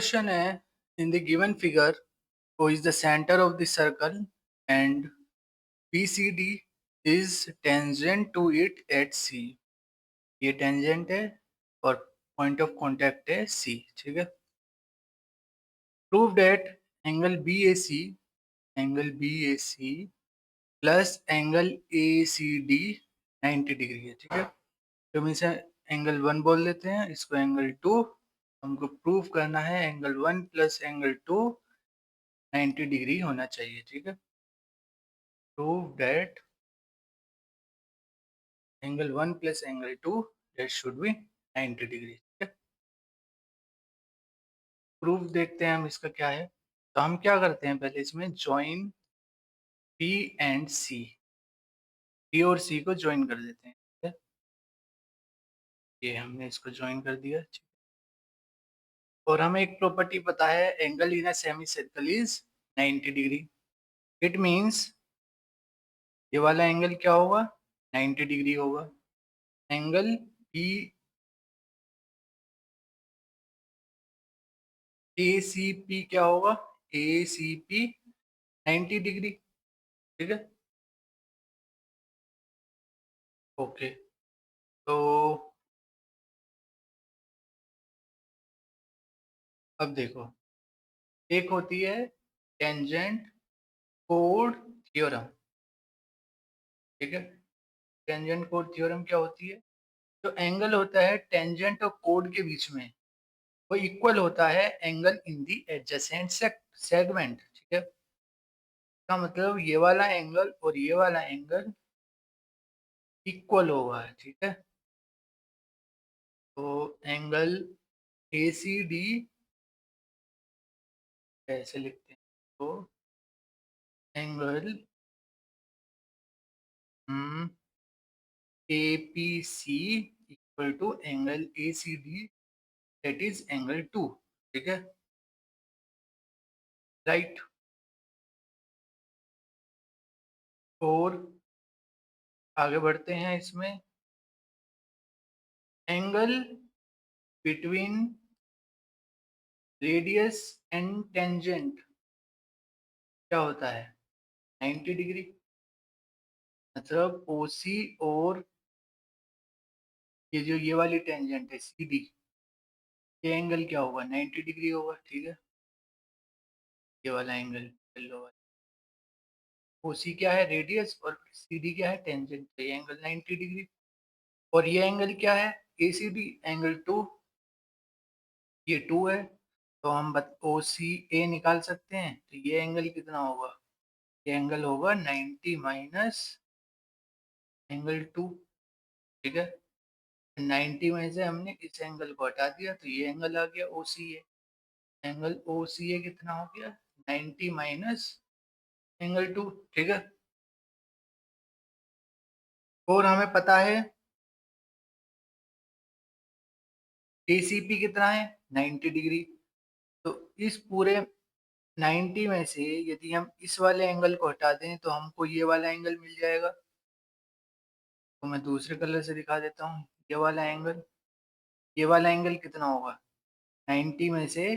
Question है, in the given figure, O is the center of the circle and BCD is tangent to it at C. ये tangent है और point of contact है C, ठीक है। Prove that angle BAC plus angle ACD 90 degree है, ठीक है। तो हम इसे एंगल 1 बोल देते हैं, इसको एंगल 2। हमको प्रूव करना है एंगल 1 प्लस एंगल 2 90 डिग्री होना चाहिए, ठीक है। Prove that angle 1 plus angle 2 that should be 90 degree, ठीक है। प्रूफ देखते हैं हम इसका क्या है। तो हम क्या करते हैं, पहले इसमें join P and C, P और सी को ज्वाइन कर देते हैं, ठीक है। ये हमने इसको ज्वाइन कर दिया, ठीक है। और हमें एक प्रॉपर्टी पता है, angle in a semi circle is 90 degree. It means ये वाला एंगल क्या होगा, 90 डिग्री होगा। एंगल बी ए सी पी क्या होगा, ए सी पी 90 डिग्री, ठीक है। ओके, तो अब देखो, एक होती है टेंजेंट कोड थ्योरम, ठीक है। टेंजेंट कोड थ्योरम क्या होती है, जो एंगल होता है टेंजेंट और कोड के बीच में, वो इक्वल होता है angle in the adjacent segment, ठीक है। इसका मतलब ये वाला एंगल और ये वाला एंगल इक्वल होगा, ठीक है। तो एंगल ए सी डी कैसे लिखते हैं, तो angle A P C equal to angle A C D, that is angle 2, ठीक है, राइट। और आगे बढ़ते हैं इसमें, angle between radius and tangent क्या होता है, 90 डिग्री। मतलब ओसी और ये जो ये वाली टेंजेंट है सी डी, ये एंगल क्या होगा, 90 डिग्री होगा, ठीक है। ये वाला एंगल येलो वाला, ओसी क्या है, रेडियस, और सी डी क्या है, टेंजेंट, तो ये एंगल 90 डिग्री। और ये एंगल क्या है, ए सी डी एंगल 2, ये 2 है। तो हम ओ सी ए निकाल सकते हैं, तो ये एंगल कितना होगा, ये एंगल होगा 90 माइनस एंगल 2, ठीक है। 90 में से हमने इस एंगल को हटा दिया, तो ये एंगल आ गया ओ सी ए। एंगल ओ सी ए कितना हो गया, 90 माइनस एंगल 2, ठीक है। और हमें पता है ए सी पी कितना है, 90 डिग्री। तो इस पूरे 90 में से यदि हम इस वाले एंगल को हटा दें तो हमको ये वाला एंगल मिल जाएगा। तो मैं दूसरे कलर से दिखा देता हूँ, ये वाला एंगल कितना होगा, 90 में से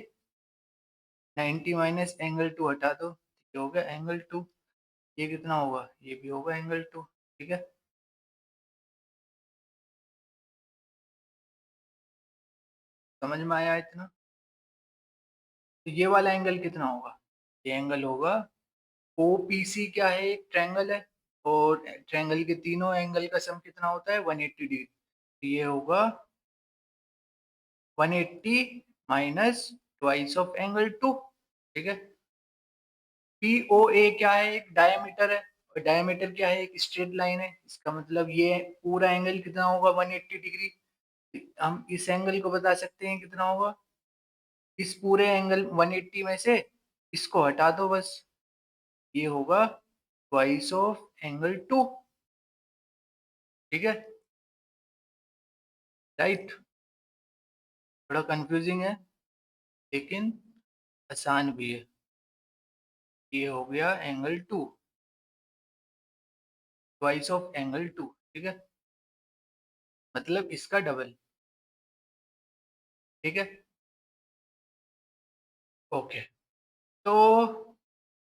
90 माइनस एंगल 2 हटा दो, ये हो गया एंगल 2। ये कितना होगा, ये भी होगा एंगल 2, ठीक है। समझ में आया इतना। तो ये वाला एंगल कितना होगा, ये एंगल होगा ओ पी सी, क्या है, एक ट्रायंगल है, और ट्रायंगल के तीनों एंगल का सम कितना होता है, 180 डिग्री। तो ये होगा 180 माइनस ट्वाइस ऑफ एंगल 2, ठीक है। पी ओ ए क्या है, एक डायमीटर है, और डायमीटर क्या है, एक स्ट्रेट लाइन है। इसका मतलब ये पूरा एंगल कितना होगा, 180 डिग्री। हम इस एंगल को बता सकते हैं कितना होगा, इस पूरे एंगल 180 में से इसको हटा दो बस, ये होगा ट्वाइस ऑफ एंगल 2, ठीक है, राइट। थोड़ा कंफ्यूजिंग है लेकिन आसान भी है। ये हो गया एंगल 2, ट्वाइस ऑफ एंगल 2, ठीक है, मतलब इसका डबल, ठीक है। ओके, तो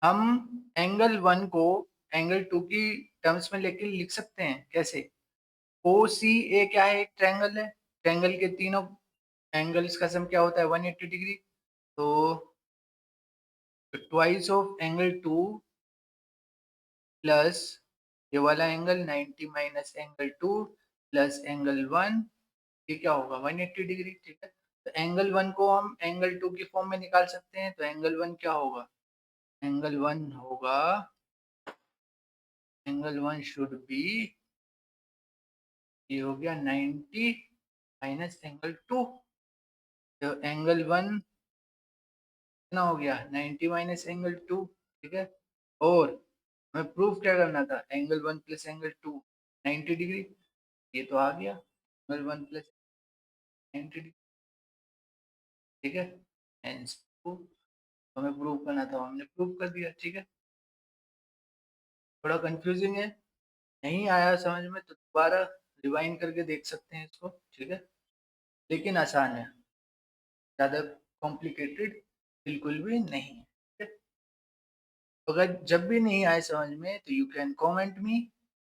हम एंगल 1 को एंगल 2 की टर्म्स में लेके लिख सकते हैं कैसे? OCA क्या है? एक ट्रायंगल है। ट्रायंगल के तीनों एंगल्स का सम क्या होता है? 180 डिग्री। तो ट्वाइस ऑफ एंगल 2 प्लस ये वाला angle 90 minus angle 2 plus angle 1, ये क्या होगा? 180 डिग्री, ठीक है। तो एंगल 1 को हम एंगल 2 की फॉर्म में निकाल सकते हैं। तो एंगल 1 क्या होगा? एंगल 1 होगा, एंगल 1 शुड बी, ये हो गया 90 माइनस एंगल 2। तो एंगल 1 कितना हो गया? 90 माइनस एंगल 2, ठीक है। और हमें प्रूफ क्या करना था? एंगल 1 प्लस एंगल 2 90 डिग्री, ये तो आ गया एंगल 1 प्लस 90 डिग्री, ठीक है। हेंस प्रूफ, हमें प्रूफ करना था, हमने प्रूफ कर दिया, ठीक है। थोड़ा कंफ्यूजिंग है, नहीं आया समझ में तो दोबारा रिवाइंड करके देख सकते हैं इसको, ठीक है। लेकिन आसान है, ज़्यादा कॉम्प्लिकेटेड बिल्कुल भी नहीं है, ठीक है? अगर जब भी नहीं आए समझ में तो यू कैन कमेंट मी,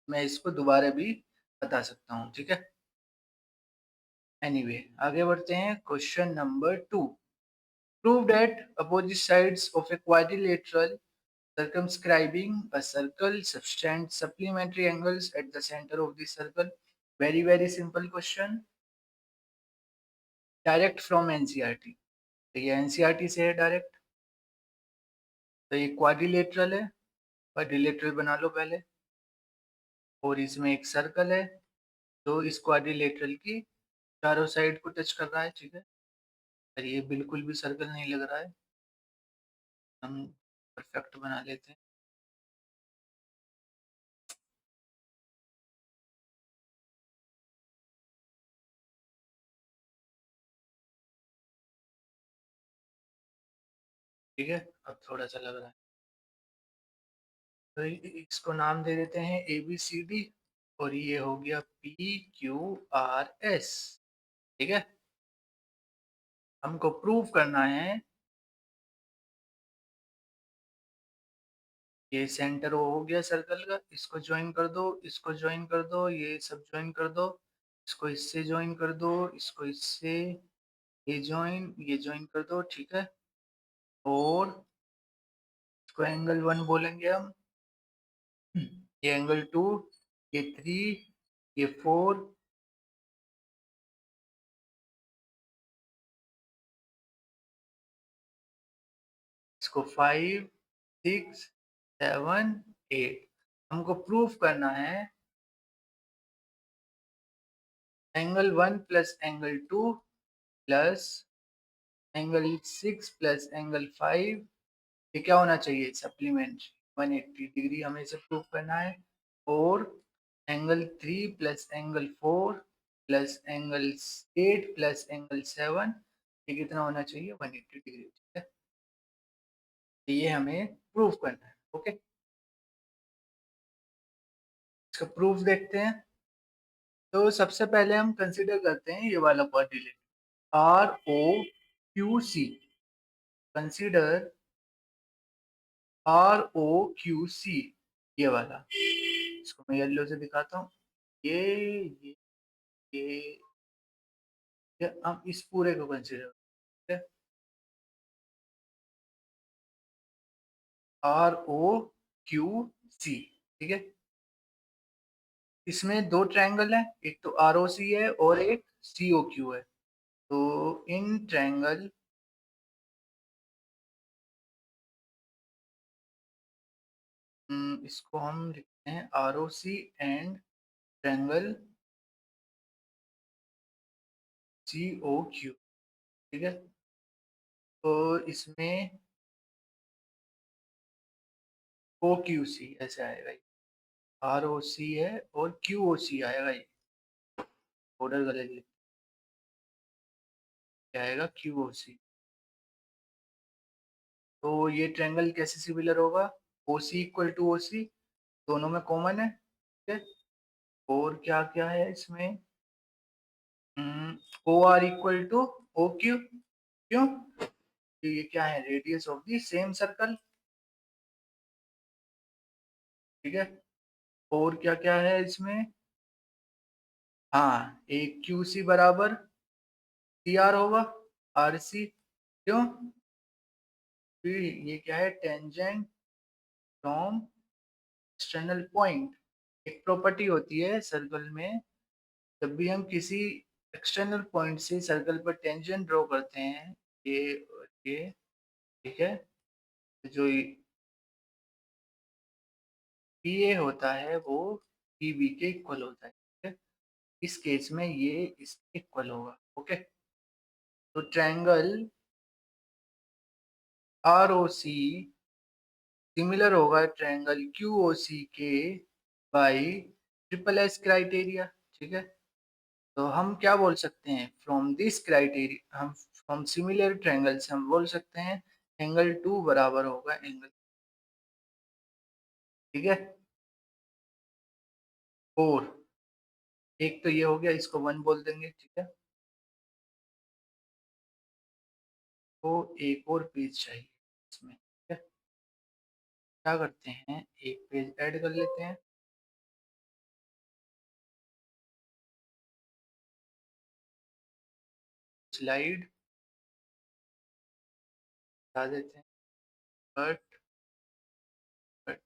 मैं इसको दोबारा भी बता सकता हूँ, ठीक है। एनीवे आगे बढ़ते हैं। Question number 2, prove that opposite sides of a quadrilateral circumscribing a circle subtend supplementary angles at the center of the circle. Very simple question, direct from NCERT. तो ये एनसीईआरटी से है डायरेक्ट। तो ये क्वाड्रिलेटरल है, क्वाड्रिलेटरल बना लो पहले, और इसमें एक सर्कल है जो इस क्वाड्रिलेटरल की चारों साइड को टच कर रहा है, ठीक है। और ये बिल्कुल भी सर्कल नहीं लग रहा है, हम परफेक्ट बना लेते हैं। ठीक है, अब थोड़ा सा लग रहा है। तो इसको नाम दे देते हैं ABCD, और ये हो गया PQRS, ठीक है। हमको प्रूव करना है, ये सेंटर हो गया सर्कल का, इसको ज्वाइन कर दो, इसको ज्वाइन कर दो, ये सब ज्वाइन कर दो, इसको इससे ज्वाइन कर दो, इसको इससे, ये ज्वाइन कर दो, ठीक है। और इसको एंगल 1 बोलेंगे हम, ये एंगल 2, ये 3, ये 4, इसको 5, 6, 7, 8। हमको प्रूफ करना है angle 1 plus angle 2 plus angle 6 plus angle 5, ये क्या होना चाहिए? सप्लीमेंट्री 180 डिग्री, हमें इसे प्रूव करना है। और angle 3 plus angle 4 plus angle 8 plus angle 7, ये कितना होना चाहिए? 180 डिग्री, ठीक है। तो ये हमें प्रूव करना है, ओके। इसका प्रूफ देखते हैं। तो सबसे पहले हम कंसिडर करते हैं ये वाला क्वाड्रिलेटरल ROQC, कंसिडर ROQC, ये वाला। इसको मैं येलो से दिखाता हूँ, ये ये हम इस पूरे को कंसिडर करते हैं, ROQC, ठीक है। इसमें दो ट्रायंगल है, एक तो ROC है और एक COQ है। तो इन ट्रायंगल, इसको हम लिखते हैं ROC एंड ट्रायंगल COQ, ठीक है। तो इसमें OQC ऐसे आएगा, ROC है और QOC आएगा, ये बॉर्डर गलत लिख के आएगा QOC। तो ये ट्रायंगल कैसे सिमिलर होगा? OC इक्वल टू OC, दोनों में कॉमन है, ठीक है। और क्या क्या है इसमें? OR इक्वल टू OQ, क्यों? ये क्या है, radius of the same circle. ठीक है, और क्या क्या है इसमें, हाँ एक क्यू सी बराबर सी आर होगा, आर सी। क्यों, फिर ये क्या है, टेंजेंट फ्रॉम एक्सटर्नल पॉइंट। एक प्रॉपर्टी होती है सर्कल में, जब भी हम किसी एक्सटर्नल पॉइंट से सर्कल पर टेंजेंट ड्रॉ करते हैं, ये और ये, ठीक है, जो पी ए होता है वो पी बी के इक्वल होता है। ठीक है, इस केस में ये इसके इक्वल होगा। ओके, तो triangle R O C similar होगा ट्रायंगल क्यू ओ सी के बाई ट्रिपल एस क्राइटेरिया। ठीक है, तो हम क्या बोल सकते हैं, फ्रॉम दिस क्राइटेरिया, हम फ्रॉम सिमिलर ट्रायंगल से हम बोल सकते हैं एंगल टू बराबर होगा एंगल। ठीक है, और एक तो ये हो गया, इसको वन बोल देंगे। ठीक है, तो एक और पेज चाहिए इसमें। ठीक है, क्या करते हैं, एक पेज ऐड कर लेते हैं, स्लाइड हटा देते हैं, कट कट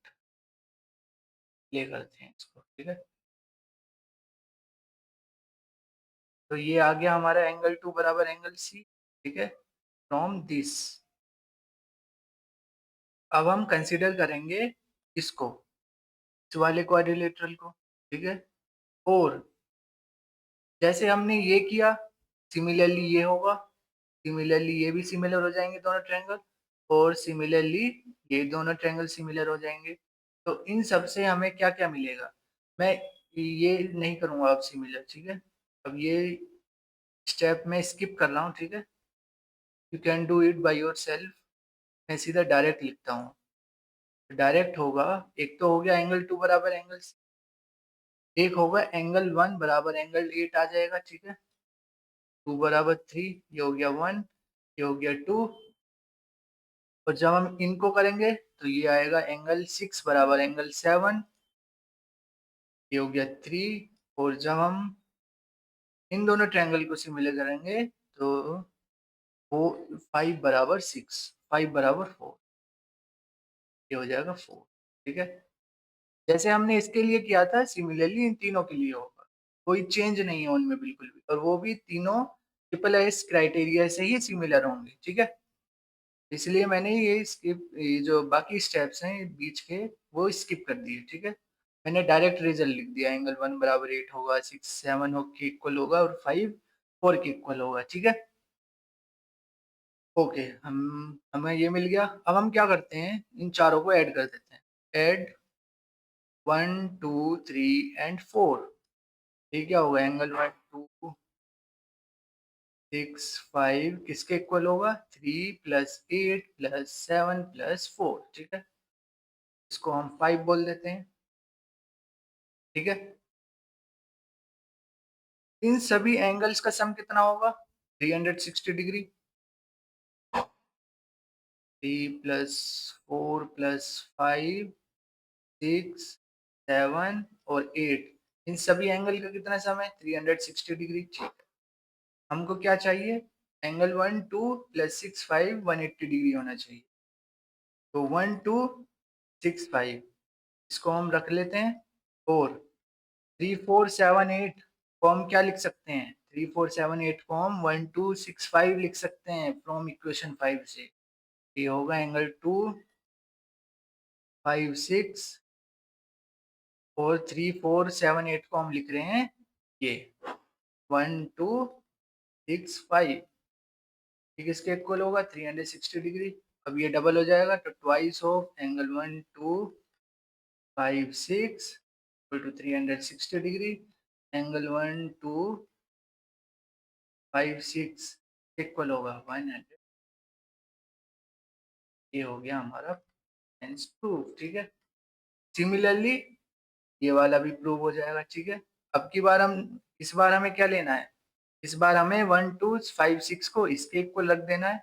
प्ले करते हैं इसको। ठीक है, तो ये आ गया हमारा एंगल टू बराबर एंगल सी। ठीक है, फ्रॉम दिस अब हम कंसीडर करेंगे इसको, इस वाले क्वाड्रिलेटरल को। ठीक है, और जैसे हमने ये किया, सिमिलरली ये होगा, सिमिलरली ये भी सिमिलर हो जाएंगे दोनों ट्रायंगल, और सिमिलरली ये दोनों ट्रायंगल सिमिलर हो जाएंगे। तो इन सब से हमें क्या क्या मिलेगा, मैं ये नहीं करूंगा अब सिमिलर। ठीक है, अब ये स्टेप में स्किप कर रहा हूँ। ठीक है, you can do it by your self, मैं सीधा डायरेक्ट लिखता हूँ। डायरेक्ट होगा, एक तो हो गया एंगल टू बराबर एंगल, एक होगा एंगल वन बराबर एंगल एट आ जाएगा। ठीक है, टू बराबर थ्री, ये हो गया वन, ये हो गया टू, और जब हम इनको करेंगे तो ये आएगा एंगल सिक्स बराबर एंगल सेवन, ये हो गया थ्री, और जब हम इन दोनों ट्रायंगल को सिमिलर करेंगे तो वो फाइव बराबर सिक्स, फाइव बराबर फोर, ये हो जाएगा फोर। ठीक है, जैसे हमने इसके लिए किया था सिमिलरली इन तीनों के लिए होगा, कोई चेंज नहीं है उनमें बिल्कुल भी, और वो भी तीनों ट्रिपल एस क्राइटेरिया से ही सिमिलर होंगे। ठीक है, इसलिए मैंने ये जो बाकी स्टेप्स हैं बीच के वो स्किप कर दिए। ठीक है, मैंने डायरेक्ट रिजल्ट लिख दिया, एंगल वन बराबर एट होगा, सिक्स सेवन हो के इक्वल होगा, और फाइव फोर के इक्वल होगा। ठीक है, ओके, हम हमें ये मिल गया। अब हम क्या करते हैं, इन चारों को ऐड कर देते हैं, add one two three and four. ये क्या होगा, angle one two six five किसके इक्वल होगा, three plus eight plus seven plus four. ठीक है, इसको हम फाइव बोल देते हैं। ठीक है, इन सभी एंगल्स का सम कितना होगा, 360 degree. Three plus four plus five six seven और एट, इन सभी एंगल का कितना सम है, 360 डिग्री। ठीक है, हमको क्या चाहिए, angle one two plus six five 180 degree होना चाहिए। तो वन टू सिक्स फाइव, इसको हम रख लेते हैं, और थ्री फोर सेवन एट को हम क्या लिख सकते हैं, थ्री फोर सेवन एट को हम वन टू सिक्स फाइव लिख सकते हैं फ्रॉम इक्वेशन फाइव से। ये होगा एंगल टू फाइव सिक्स, और थ्री फोर सेवन एट को हम लिख रहे हैं ये वन टू सिक्स फाइव, ठीक, इसके इक्वल होगा 360 डिग्री। अब ये डबल हो जाएगा, तो twice of angle one two five six equal to 360 degree, angle one two five six equal होगा 100। ये हो गया हमारा हेंस प्रूफ। ठीक है, सिमिलरली ये वाला भी प्रूव हो जाएगा। ठीक है, अब की बार हम, इस बार हमें क्या लेना है, इस बार हमें वन टू फाइव सिक्स को इसके इक्वल रख देना है,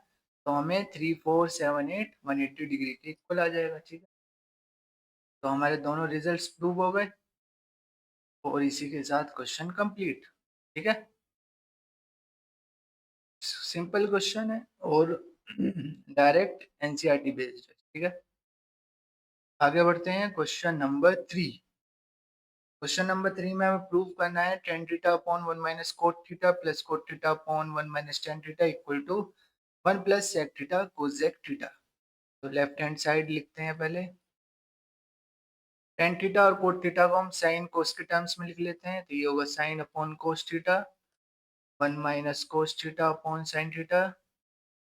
तो हमें 3, 4, 7, 8 180 डिग्री के इक्वल आ जाएगा। ठीक है, तो हमारे दोनों रिजल्ट्स प्रूव हो गए और इसी के साथ क्वेश्चन कंप्लीट। ठीक है, सिंपल क्वेश्चन है और डायरेक्ट एनसीईआरटी बेस्ड है। ठीक है, आगे बढ़ते हैं क्वेश्चन नंबर 3। क्वेश्चन नंबर 3 में हमें प्रूव करना है tan theta upon 1 minus cot theta plus cot theta upon 1 minus tan theta equal to 1 plus sec theta cosec theta. तो लेफ्ट हैंड साइड लिखते हैं पहले। tan थीटा और कोट थीटा को हम साइन कोस के टर्म्स में लिख लेते हैं, तो ये होगा sine upon cos theta 1 minus cos theta upon sine theta.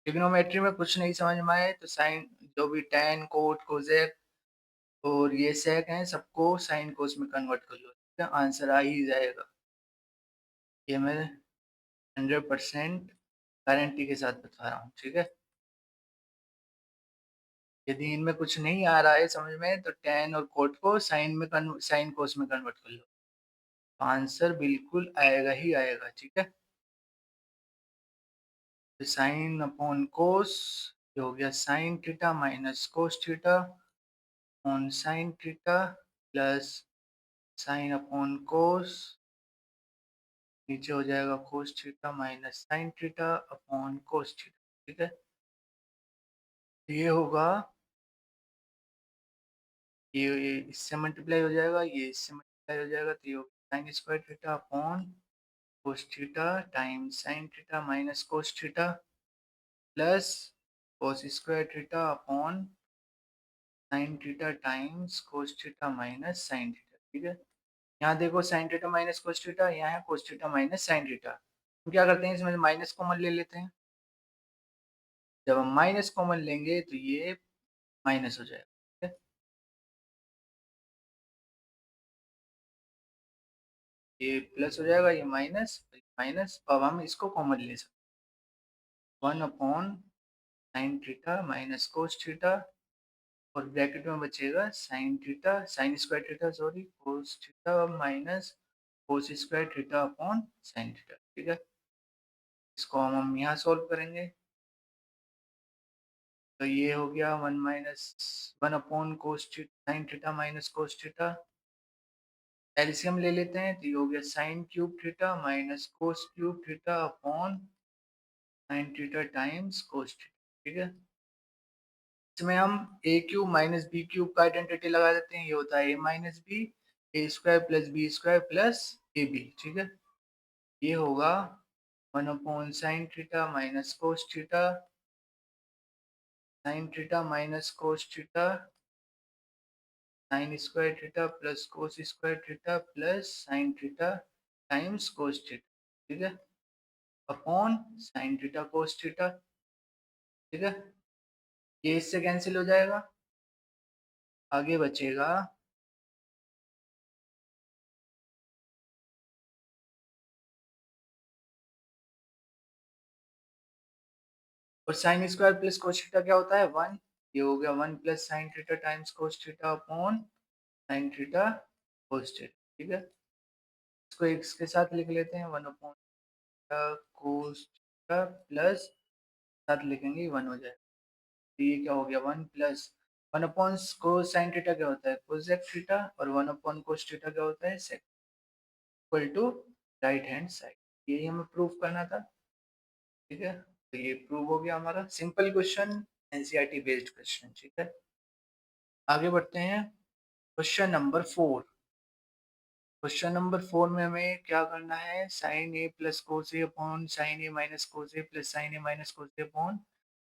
Trigonometry में कुछ नहीं समझ में आए तो साइन जो भी tan कोट कोसेक और ये सेक हैं सबको साइन कोस में कन्वर्ट कर लो, ठीक है, आंसर आ ही जाएगा। ये मैं 100% गारंटी के साथ बता रहा हूँ। ठीक है, यदि इनमें कुछ नहीं आ रहा है समझ में तो tan और कोट को साइन कोस में कन्वर्ट कर लो, तो आंसर बिल्कुल आएगा ही आएगा। ठीक है, तो साइन अपॉन कोस हो गया sign theta minus cos theta on sine theta plus sine upon कोस, नीचे हो जाएगा cos theta minus sine theta upon कोस थीटा। ठीक है, ये होगा, ये इससे मल्टीप्लाई हो जाएगा, ये इससे मल्टीप्लाई हो जाएगा, तो ये होगा sign square theta upon cos theta times sign theta minus cos theta plus cos square theta upon sine theta times cos theta minus sine theta. ठीक है, यहाँ देखो sign theta minus cos theta, यहाँ है cos theta minus sine theta. हम क्या करते हैं, इसमें माइनस कॉमन ले लेते हैं। जब हम माइनस कॉमन लेंगे तो ये माइनस हो जाएगा। ठीक है, ये प्लस हो जाएगा, ये माइनस माइनस, अब हम इसको कॉमन ले सकते हैं 1 upon sine theta minus cos theta और ब्रैकेट में बचेगा sine theta sine square theta sorry cos theta minus cos square theta upon sine theta. ठीक है, इसको हम यहाँ सॉल्व करेंगे, तो ये हो गया 1 upon cos sine theta minus cos theta. LCM ले लेते हैं, तो ये हो गया sine cube theta minus cos cube theta upon sine theta times cos theta. ठीक है, इसमें हम A cube minus B cube का आइडेंटिटी लगा देते हैं, ये होता है A minus B, A square plus B square plus A B. ठीक है, ये होगा 1 upon sine theta minus cos theta sine theta minus cos theta sine square theta plus cos square theta plus sign theta times cos theta. ठीक है, upon sine theta cos theta. ठीक है, ये इससे कैंसिल हो जाएगा, आगे बचेगा और sine square plus cos theta क्या होता है 1, ये हो गया 1 plus sign theta times cos theta upon sine theta cos theta. ठीक है, इसको x के साथ लिख लेते हैं 1 अपॉन कोस थीटा प्लस साथ लिखेंगे 1 हो जाएगा, तो ये क्या हो गया 1 plus 1 upon cos sine theta क्या होता है कोसेक थीटा और 1 अपॉन कोस थीटा क्या होता है sec equal to right hand side. यही हमें प्रूव करना था। ठीक है, तो ये प्रूव हो गया हमारा simple question, NCERT based question. ठीक है, आगे बढ़ते हैं क्वेश्चन नंबर 4। क्वेश्चन नंबर 4 में हमें क्या करना है, साइन ए प्लस कोस ए अपॉन साइन ए माइनस कोस ए प्लस साइन ए माइनस कोस ए अपॉन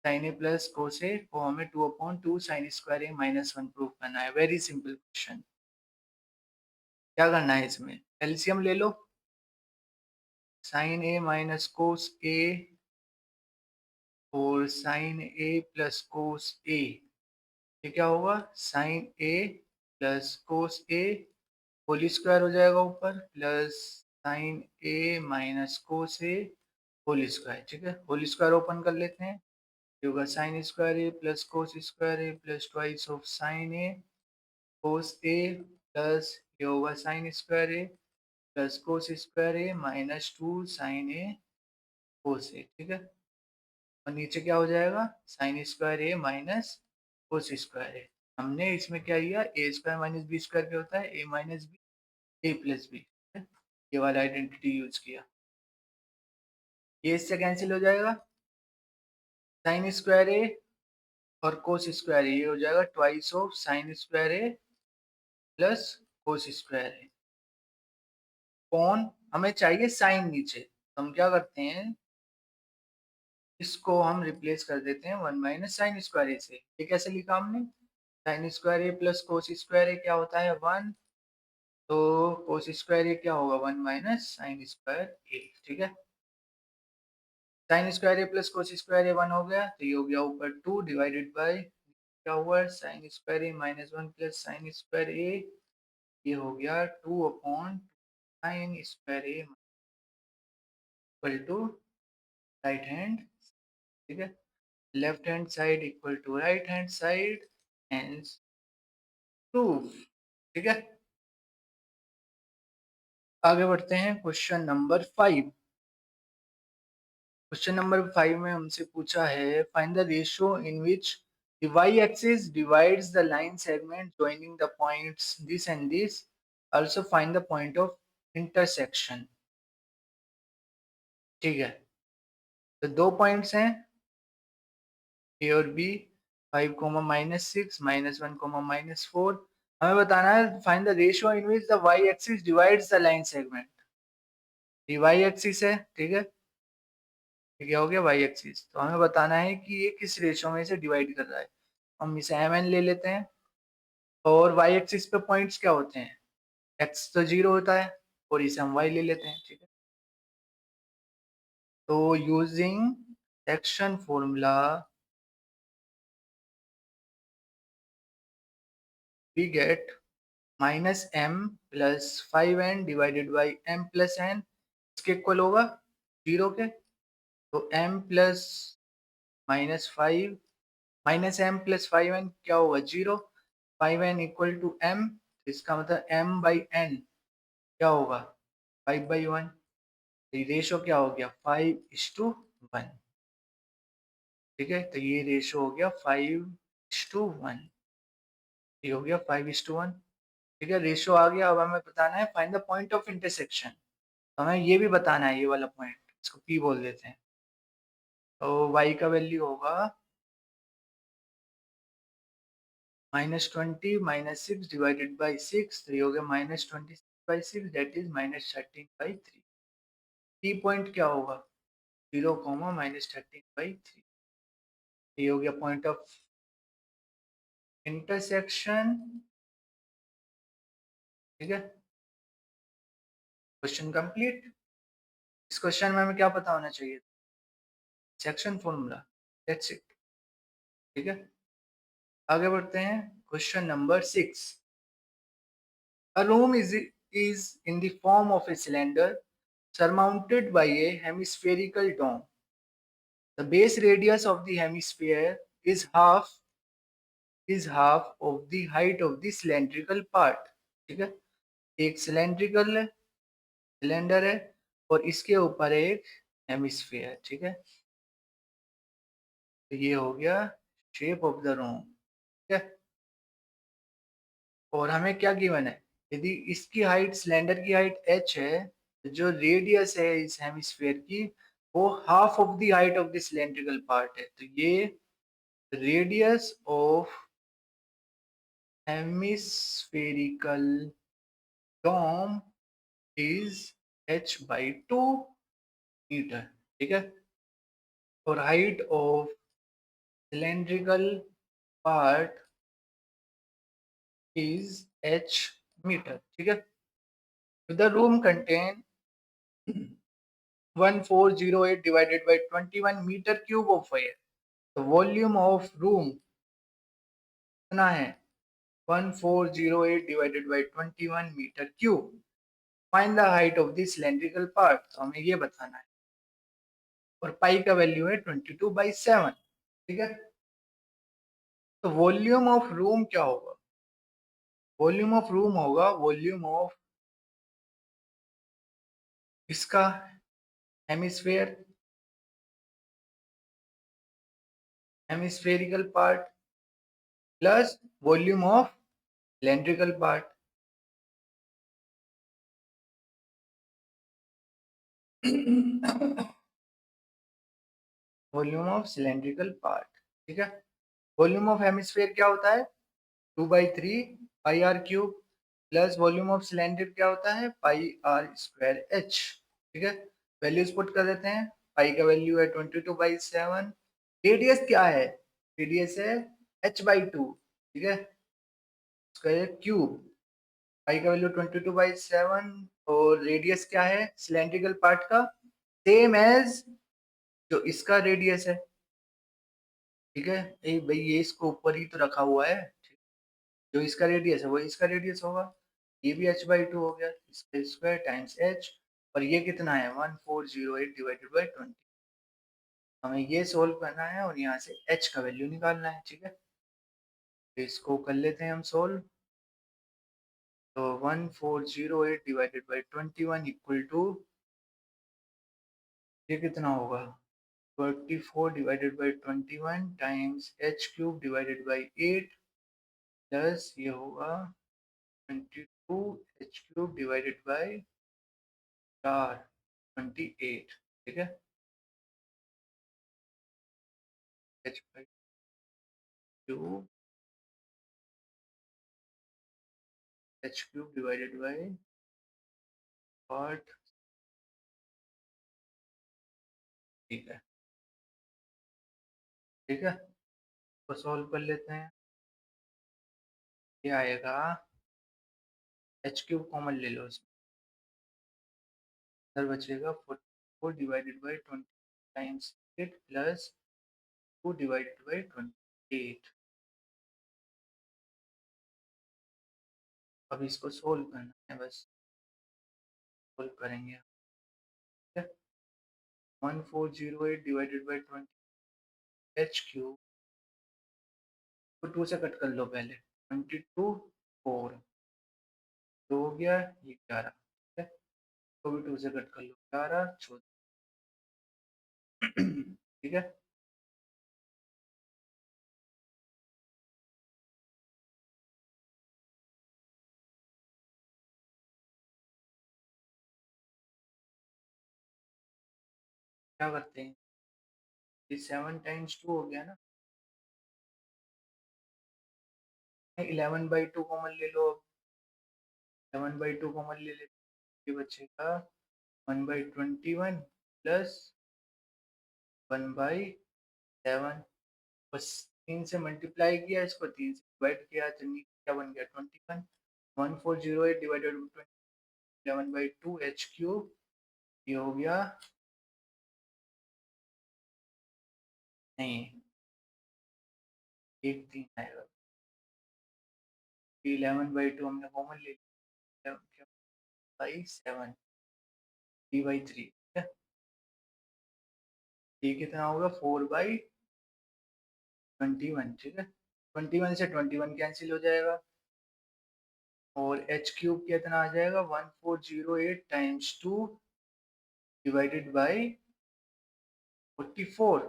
साइन ए प्लस कोस ए को हमें 2/2 sign square A minus 1 prove करना है। Very simple question. क्या करना है, इसमें एलसीएम ले लो, साइन ए माइनस कोस ए और साइन ए प्लस कोस ए, ये क्या होगा साइन ए प्लस कोस ए होल स्क्वायर हो जाएगा ऊपर प्लस साइन ए माइनस कोस ए होल स्क्वायर। ठीक है, होल स्क्वायर ओपन कर लेते हैं, ये होगा sign square A plus cos square A plus twice of sign A cos A plus ये होगा sign square A plus cos square A minus 2 sign ए कोस ए। ठीक है, और नीचे क्या हो जाएगा, sign square A minus cos square ए। हमने इसमें क्या लिया, ए स्क्वायर माइनस बी स्क्वायर क्या होता है, A minus B A plus B, ये वाला आइडेंटिटी यूज किया। ये इससे कैंसिल हो जाएगा, साइन स्क्वायर ए और कोस स्क्वायर ए, ये हो जाएगा twice of sine square A plus cos square A. कौन हमें चाहिए, साइन नीचे, तो हम क्या करते हैं, इसको हम रिप्लेस कर देते हैं 1 माइनस साइन स्क्वायर ए से। ये कैसे लिखा हमने, sign square A plus cos square ए क्या होता है 1, तो कोस स्क्वायर ए क्या होगा 1 माइनस साइन स्क्वायर ए, ठीक है। Sign square A plus cos square ए 1 हो गया, तो ये हो गया ऊपर 2 डिवाइडेड बाय क्या हुआ sine square A minus 1 plus sine square A, ये हो गया 2 upon sine square A equal to right hand, ठीक है, left hand side equal to right hand side, hence proof, ठीक है। आगे बढ़ते हैं क्वेश्चन नंबर 5। क्वेश्चन नंबर 5 में हमसे पूछा है find the ratio in which the y-axis divides the line segment joining the points this and this. Also find the point of intersection, ठीक है। तो दो पॉइंट्स हैं ए और B, 5 comma minus 6 minus 1 comma minus 4। हमें बताना है find the ratio in which the y-axis divides the line segment। ये y-axis है, ठीक है, ये क्या हो गया वाई एक्सिस, तो हमें बताना है कि ये किस रेशो में से डिवाइड कर रहा है। हम इसे एम एन ले लेते हैं, और वाई एक्सिस पे पॉइंट्स क्या होते हैं, एक्स तो 0 होता है, और इसे हम वाई ले लेते हैं, ठीक है। तो using section formula we get minus m plus 5n divided by m plus n, इसके इक्वल होगा 0 के, तो m plus minus 5 minus m plus 5n क्या होगा 0, 5n इक्वल टू m, इसका मतलब m बाई n क्या होगा 5/1, रेशो क्या हो गया 5:1, ठीक है। तो ये रेशो हो गया 5:1, ये हो गया 5:1, ठीक है। रेशो आ गया, अब हमें बताना है find the point of intersection. हमें ये भी बताना है, ये वाला पॉइंट, इसको P बोल देते हैं। तो y का वैल्यू होगा -20 -6 डिवाइडेड बाई 6, तो ये हो गया -26/6, दैट इज -13/3। P पॉइंट क्या होगा 0, -13/3, ये हो गया पॉइंट ऑफ इंटरसेक्शन, ठीक है। Question complete. इस क्वेश्चन में हमें क्या पता होना चाहिए, सेक्शन फॉर्मूला, दैट्स इट, ठीक है। आगे बढ़ते हैं question number 6। A room is in the form of a cylinder surmounted by a hemispherical dome. The base radius of the hemisphere is half of the height of the cylindrical part, ठीक है। एक cylindrical cylinder है और इसके ऊपर एक hemisphere, ठीक है। तो ये हो गया शेप ऑफ द रूम, ठीक है। और हमें क्या गिवन है, यदि इसकी हाइट सिलेंडर की हाइट h है, तो जो रेडियस है इस हेमिस्फीयर की वो half of the height of the cylindrical part है। तो ये radius of hemispherical dome is h/2 metre, ठीक है। और height of cylindrical part is h metre, ठीक है। The room contain 1408 divided by 21 meter cube of air. The volume of room कितना है 1408 divided by 21 meter cube. Find the height of the cylindrical part. तो हमें ये बताना है, और पाई का वैल्यू है 22/7, ठीक है। तो वॉल्यूम ऑफ रूम क्या होगा, वॉल्यूम ऑफ रूम होगा वॉल्यूम ऑफ इसका hemisphere hemispherical part plus volume of cylindrical part. Volume of cylindrical part, ठीक है। वॉल्यूम ऑफ हेमिस्फेयर क्या होता है? 2/3 pi R cube plus volume of cylinder क्या होता है? पाई आर स्क्वायर एच, ठीक है। वैल्यूज पुट कर देते हैं। पाई का वैल्यू है 22/7। रेडियस क्या है? रेडियस है h/2, ठीक है, स्क्वायर क्यूब। पाई का वैल्यू 22/7 और रेडियस क्या है सिलेंड्रिकल पार्ट का? सेम एज जो इसका रेडियस है, ठीक है। भाई ये इसको ऊपर ही तो रखा हुआ है, जो इसका रेडियस है वो इसका रेडियस होगा। ये भी h/2 हो गया, इसका स्क्वायर टाइम्स h। और ये कितना है? 1408 डिवाइडेड बाई 20। हमें ये सोल्व करना है और यहाँ से h का वैल्यू निकालना है, ठीक है। तो इसको कर लेते हैं हम सोल्व। तो 1408 डिवाइडेड बाई 21 इक्वल टू, ये कितना होगा? 44 divided by 21 times h cube divided by 8 plus ये होगा 22 h क्यूब डिवाइडेड बाई 4 28, ठीक है। h/2 h cube divided by 8, ठीक है, ठीक है। तो सॉल्व कर लेते हैं। ये आएगा h क्यूब कॉमन ले लो, इधर बचेगा 44 divided by 20 times 8 plus 2 divided by 28। अब इसको सोल्व करना है, बस सोल्व करेंगे। 1408 डिवाइडेड बाई 20 h क्यूब को 2 से कट कर लो पहले। 22 4 2 हो गया, ये 11, ठीक है। तो भी 2 से कट कर लो, 11 14, ठीक है। क्या करते हैं? ये 7 टाइम्स 2 हो गया ना। 11/2 कॉमन ले लो। 11/2 कॉमन ले लेते, ये बचेगा 1/21 प्लस 1/7। बस 3 से मल्टीप्लाई किया, इसको 3 से डिवाइड किया, तो क्या बन गया? 21। 1408 डिवाइडेड बाई 11/2 h क्यूब, ये हो गया, नहीं, 1 3 आएगा। 11/2 हमने कॉमन ले लिया, बाई 7 3/3, ठीक है। ये कितना होगा? 4/21, ठीक है। 21 से 21 कैंसिल हो जाएगा और h क्यूब कितना आ जाएगा? 1408 टाइम्स 2 डिवाइडेड बाई 44,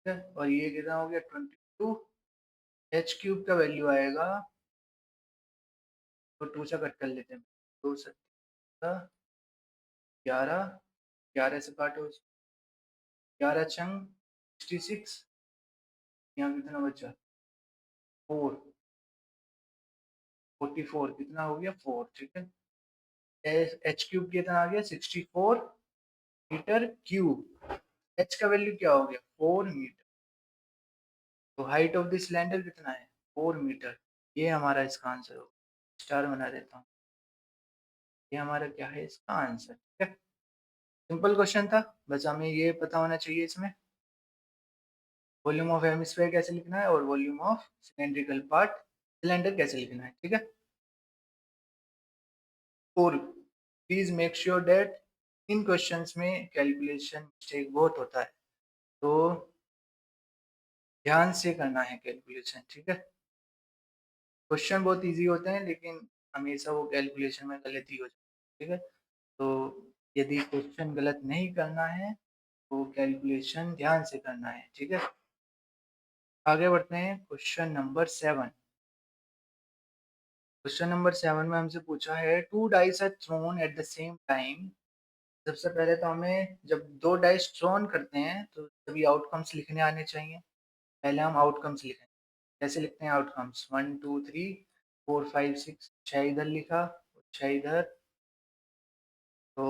ठीक है। और ये कितना हो गया? 22। h क्यूब का वैल्यू आएगा, तो 2 से कट कर लेते हैं। 2 से 11, 11 से काटो, 11 छंग 66, यहाँ कितना बचा? 4 44, कितना हो गया? 4, ठीक है। h क्यूब कितना आ गया? 64 मीटर क्यूब। h का वैल्यू क्या हो गया? 4 मीटर। तो हाइट ऑफ द सिलेंडर कितना है? 4 मीटर। ये हमारा इसका आंसर होगा। स्टार बना देता हूँ, ये हमारा क्या है इसका आंसर, ठीक है। सिंपल क्वेश्चन था, बस हमें ये पता होना चाहिए इसमें वॉल्यूम ऑफ हेमिस्फीयर कैसे लिखना है और volume of cylindrical part cylinder कैसे लिखना है, ठीक है। और please make sure that in questions में कैलकुलेशन मिस्टेक बहुत होता है, तो ध्यान से करना है कैलकुलेशन, ठीक है। क्वेश्चन बहुत इजी होते हैं लेकिन हमेशा वो कैलकुलेशन में गलती हो जाती है, ठीक है। तो यदि क्वेश्चन गलत नहीं करना है तो कैलकुलेशन ध्यान से करना है, ठीक है। आगे बढ़ते हैं क्वेश्चन नंबर 7। क्वेश्चन नंबर 7 में हमसे पूछा है two dice are thrown at the same time. सबसे पहले तो हमें जब दो डाइस थ्रोन करते हैं तो सभी आउटकम्स लिखने आने चाहिए। पहले हम आउटकम्स लिखें। कैसे लिखते हैं आउटकम्स? 1 2 3 4 5 6, 6 इधर लिखा, 6 इधर, तो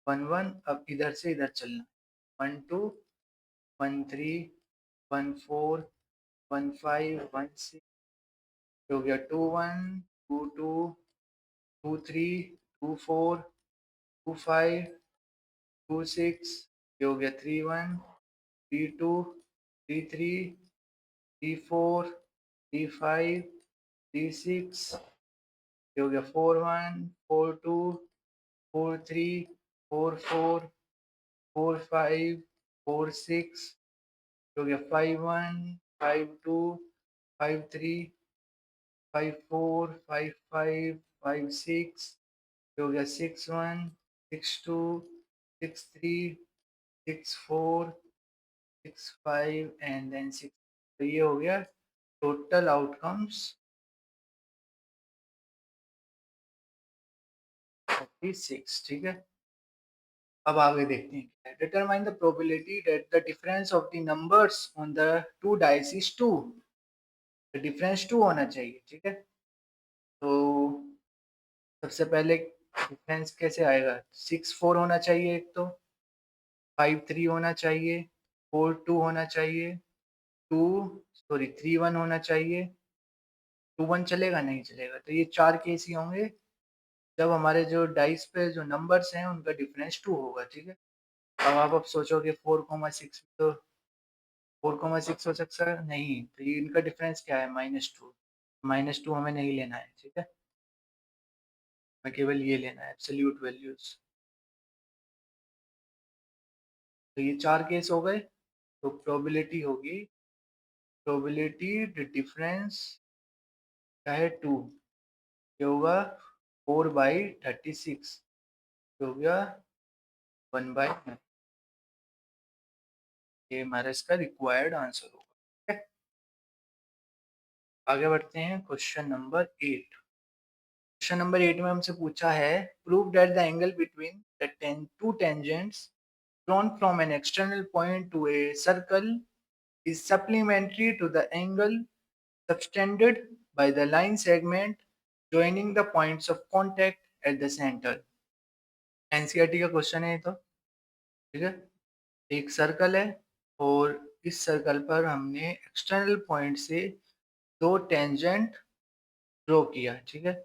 1 1। अब इधर से इधर चलना, 1 2 1 3 1 4 1 5 1 6, हो गया 2 1 2 2 2 3 2 4 2 5 2 6, ये हो गया 3 1 3 2 3 3 3 4 3 5 3 6, ये हो गया 4 1 4 2 4 3 4 4 4 5 4 6, हो गया 5 1 5 2 5 3 5 4 5 5 5 6, हो गया 6 1 6 2 6 3 6 4 6 5 एंड देन 6। तो ये हो गया टोटल आउटकम्स 36। ठीक है, अब आगे देखते हैं। Determine the probability that the difference of the numbers on the two dice is 2। Difference 2 होना चाहिए। ठीक है, तो सबसे पहले डिफरेंस कैसे आएगा? 6 4 होना चाहिए, एक तो 5 3 होना चाहिए, 4 2 होना चाहिए, 2 सॉरी 3 1 होना चाहिए। 2 1 चलेगा? नहीं चलेगा। तो ये चार केस ही होंगे जब हमारे जो डाइस पे जो नंबर्स हैं उनका डिफरेंस 2 होगा। ठीक है, अब आप सोचोगे 4,6 तो 4,6 हो सकता है नहीं, तो ये इनका डिफरेंस क्या है? -2। -2 हमें नहीं लेना है। ठीक है, हमें केवल ये लेना है एब्सोल्यूट वैल्यूज। तो ये चार केस हो गए। तो प्रोबेबिलिटी होगी, प्रोबेबिलिटी डिफरेंस क्या है? 2। ये होगा 4/36, हो गया 1/9। ये हमारा इसका रिक्वायर्ड आंसर होगा। ठीक है, आगे बढ़ते हैं क्वेश्चन नंबर 8। क्वेश्चन नंबर 8 में हमसे पूछा है prove that the angle between the two tangents drawn from an external point to a circle is supplementary to the angle subtended by the line segment joining the points of contact at the center। NCERT का question है ये तो। ठीक है, एक circle है और इस सर्कल पर हमने एक्सटर्नल पॉइंट से दो टेंजेंट ड्रॉ किया। ठीक है,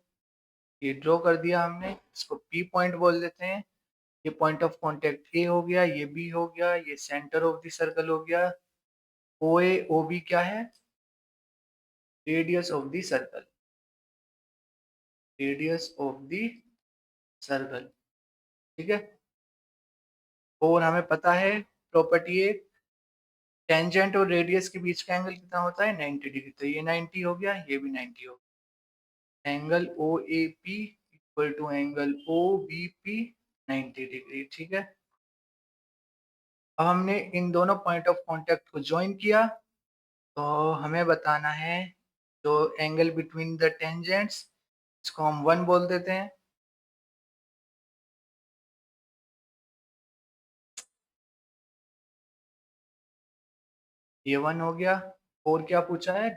ये ड्रॉ कर दिया हमने, इसको पी पॉइंट बोल देते हैं। ये पॉइंट ऑफ कांटेक्ट ए हो गया, ये बी हो गया, ये सेंटर ऑफ द सर्कल हो गया। ओ ए ओ बी क्या है? Radius of the circle, radius of the circle. ठीक है, और हमें पता है प्रॉपर्टी एक, टेंजेंट और रेडियस के बीच का एंगल कितना होता है? 90 डिग्री। तो ये 90 हो गया, ये भी 90 हो गया। Angle O A P equal to angle O B P 90 degree. ठीक है, अब हमने इन दोनों पॉइंट ऑफ कांटेक्ट को ज्वाइन किया, तो हमें बताना है जो एंगल बिटवीन द टेंजेंट्स, इसको हम 1 बोल देते हैं। ये 1 हो गया। और क्या पूछा है?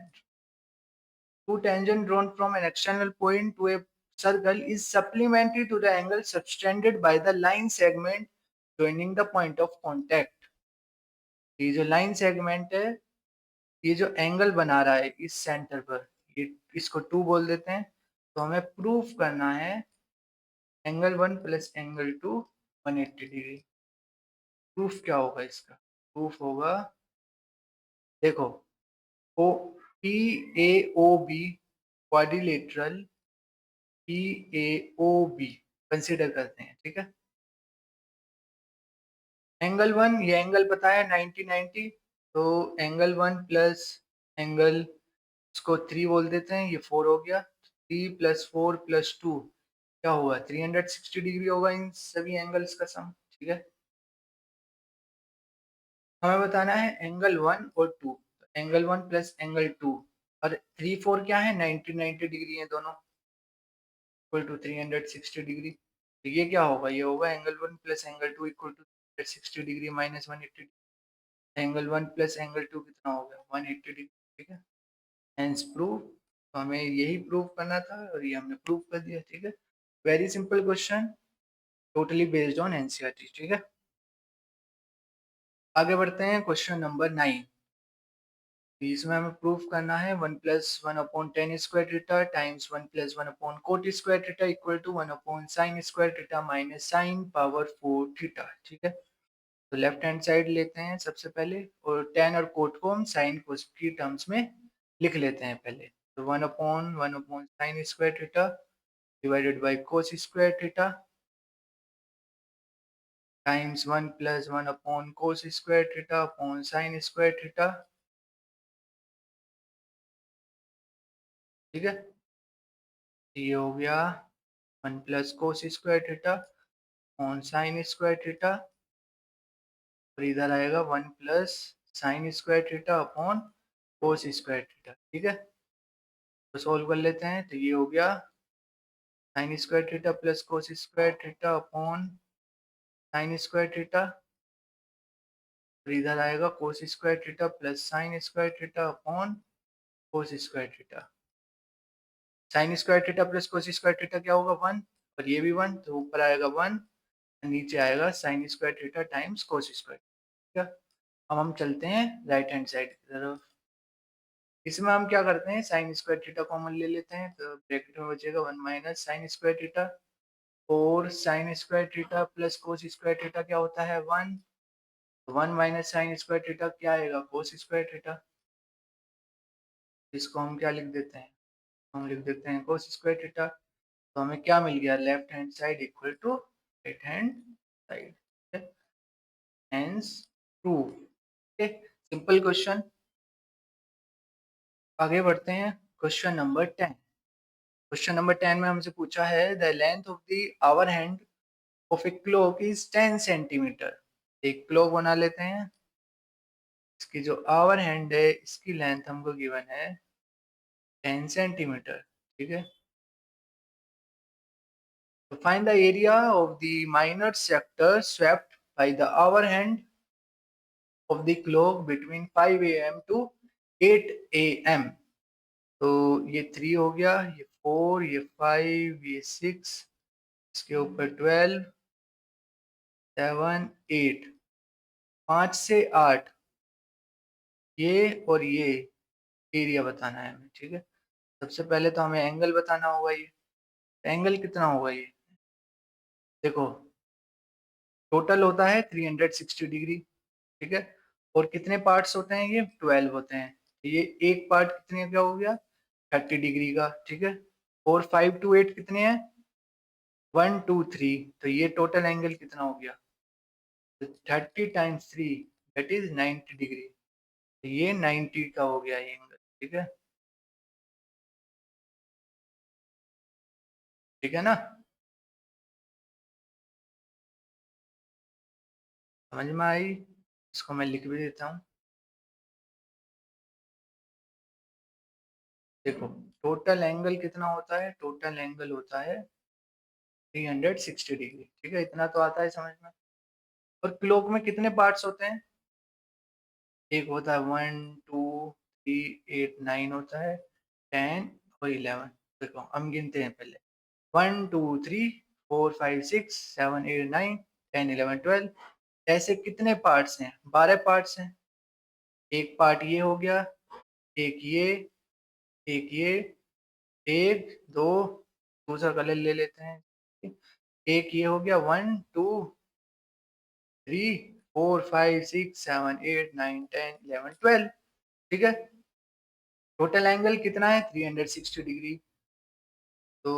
Two tangent drawn from an external point to a circle is supplementary to the angle subtended by the line segment joining the point of contact। ये जो लाइन सेगमेंट है, ये जो एंगल बना रहा है इस सेंटर पर, ये इसको 2 बोल देते हैं। तो हमें प्रूफ करना है angle 1 plus angle 2 180 degree. Proof क्या होगा इसका? प्रूफ होगा, देखो, O P A O B quadrilateral P A O B consider करते हैं। ठीक है, एंगल 1, ये एंगल पता है 90 90, तो एंगल 1 प्लस एंगल, इसको 3 बोल देते हैं, ये 4 हो गया। 3 प्लस 4 प्लस 2 क्या होगा? 360 डिग्री होगा इन सभी एंगल्स का सम। ठीक है, हमें बताना है एंगल 1 और 2। एंगल 1 प्लस एंगल 2 और 3 4 क्या है 90 डिग्री है दोनों इक्वल टू 360 डिग्री। तो ये क्या होगा, ये होगा angle 1 plus angle 2 equal to 360 degree minus 180। Angle 1 plus angle 2 कितना हो गया 180 डिग्री। ठीक है, हेंस प्रूव। तो हमें यही प्रूव करना था और ये हमने प्रूव कर दिया। ठीक है, very simple question, totally based on NCERT. ठीक है, आगे बढ़ते हैं क्वेश्चन नंबर 9। इसमें हमें प्रूफ करना है 1 plus 1 upon tan square theta times 1 plus 1 upon cot square theta equal to 1 upon sine square theta minus sine power 4 theta. ठीक है, तो लेफ्ट हैंड साइड लेते हैं सबसे पहले और टेन और कोट को हम साइन कोस की टर्म्स में लिख लेते हैं पहले। तो 1 upon sine square theta divided by cos square theta times 1 plus 1 upon cos square theta upon sine square theta. ठीक है, ये हो गया 1 plus cos square theta upon sine square theta और इधर आएगा 1 plus sine square theta upon cos square theta. ठीक है, तो सोल्व कर लेते हैं। तो ये हो गया sign square theta plus cos square theta upon sine square theta और इधर आएगा cos square theta plus sine square theta upon cos square theta. Sign square theta plus cos square theta क्या होगा 1 और ये भी 1, तो ऊपर आएगा 1 नीचे आएगा sign square theta times cos square. ठीक है, अब हम चलते हैं राइट हैंड साइड की तरफ। इसमें हम क्या करते हैं साइन स्क्वायर थीटा कॉमन ले लेते हैं, तो ब्रैकेट में बचेगा 1 माइनस साइन स्क्वायर थीटा और sign square theta plus cos square theta क्या होता है 1। 1 माइनस साइन स्क्वायर थीटा क्या आएगा कोस स्क्वायर थीटा। इसको हम क्या लिख देते हैं, हम लिख देते हैं कोस स्क्वायर थीटा। तो हमें क्या मिल गया left hand side equal to right hand side, hence prove. Okay, simple question. आगे बढ़ते हैं क्वेश्चन नंबर 10। क्वेश्चन नंबर 10 में हमसे पूछा है the length of the hour hand of a clock is 10 centimetre. एक क्लॉक बना लेते हैं, इसकी जो आवर हैंड है इसकी लेंथ हमको गिवन है 10 सेंटीमीटर। ठीक है, तो find the area of the minor sector swept by the hour hand of the clock between 5 AM to 8 AM। तो ये 3 हो गया, ये 4, ये 5, ये 6, इसके ऊपर 12, 7, 8, 5 से 8 ये और ये एरिया बताना है हमें। ठीक है, सबसे पहले तो हमें एंगल बताना होगा। ये एंगल कितना होगा ये देखो, टोटल होता है 360 डिग्री। ठीक है, और कितने पार्ट्स होते हैं ये 12 होते हैं। ये एक पार्ट कितने का हो गया 30 डिग्री का। ठीक है, और 5 to 8 कितने हैं 1 2 3, तो ये टोटल एंगल कितना हो गया 30 टाइम्स 3 दैट इज 90 डिग्री। तो ये 90 का हो गया ये एंगल। ठीक है, ठीक है ना, समझ में आई। इसको मैं लिख भी देता हूँ। देखो टोटल एंगल कितना होता है, टोटल एंगल होता है 360 डिग्री। ठीक है, इतना तो आता है समझ में। और क्लॉक में कितने पार्ट्स होते हैं, एक होता है 1 2 3 8 9 होता है 10 और 11। देखो हम गिनते हैं पहले 1 2 3 4 5 6 7 8 9 10 11 12। ऐसे कितने पार्ट्स हैं 12 पार्ट्स हैं। एक पार्ट ये हो गया, एक ये, एक ये, एक दो, दूसरा कलर ले लेते हैं, एक ये हो गया 1 2 3 4 5 6 7 8 9 10 11 12। ठीक है, टोटल एंगल कितना है 360 डिग्री। तो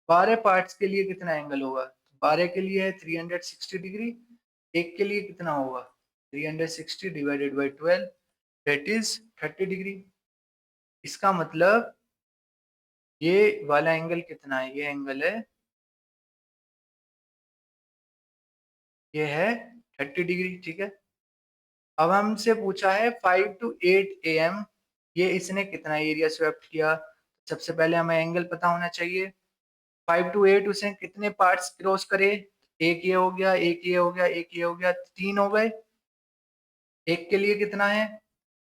12 पार्ट्स के लिए कितना एंगल होगा, 12 के लिए है 360 डिग्री, एक के लिए कितना होगा 360 divided by 12 that is 30 degree. इसका मतलब ये वाला एंगल कितना है, ये एंगल है, ये है 30 डिग्री। ठीक है, अब हमसे पूछा है 5 to 8 AM ये इसने कितना एरिया स्वेप्ट किया। सबसे पहले हमें एंगल पता होना चाहिए। 5 to 8 उसने कितने पार्ट्स क्रॉस करे, एक ये हो गया, एक ये हो गया, एक ये हो गया, 3 हो गए। एक के लिए कितना है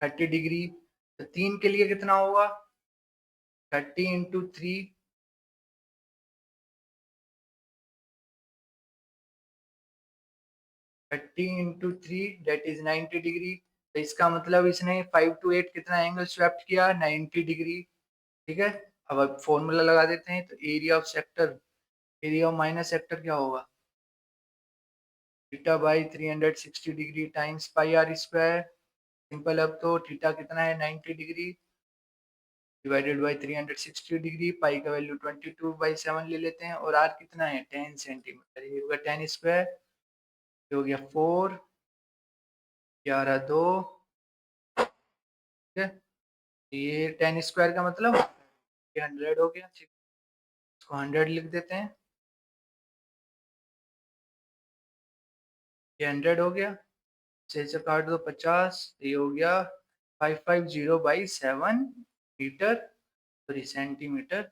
30 डिग्री, तो 3 के लिए कितना होगा 30 into 3, 30 into 3 that is 90 degree. तो इसका मतलब इसने 5 to 8 कितना एंगल स्वेप्ट किया 90 डिग्री। ठीक है, अब फॉर्मूला लगा देते हैं। तो area of sector, area of minus sector क्या होगा theta by 360 degree times pi R square. Simple, अब तो थीटा कितना है 90 degree divided by 360 degree, pi का वैल्यू 22/7 ले लेते हैं, और आर कितना है 10 सेंटीमीटर, ये होगा 10 स्क्वायर, ये हो गया 4, 11 2, ठीक है। ये 10 स्क्वायर का मतलब ये 100 हो गया, ठीक, इसको 100 लिख देते हैं, ये 100 हो गया, से काट दो 50, ये हो गया 550/7 मीटर, सॉरी सेंटीमीटर।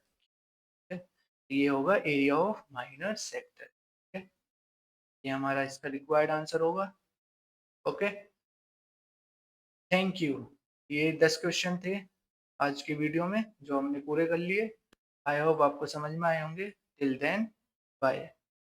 ये होगा एरिया ऑफ माइनर सेक्टर। ठीक है, ये हमारा इसका रिक्वायर्ड आंसर होगा। Okay, thank you. ये 10 क्वेश्चन थे आज की वीडियो में जो हमने पूरे कर लिए। आई होप आपको समझ में आए होंगे। Till then bye.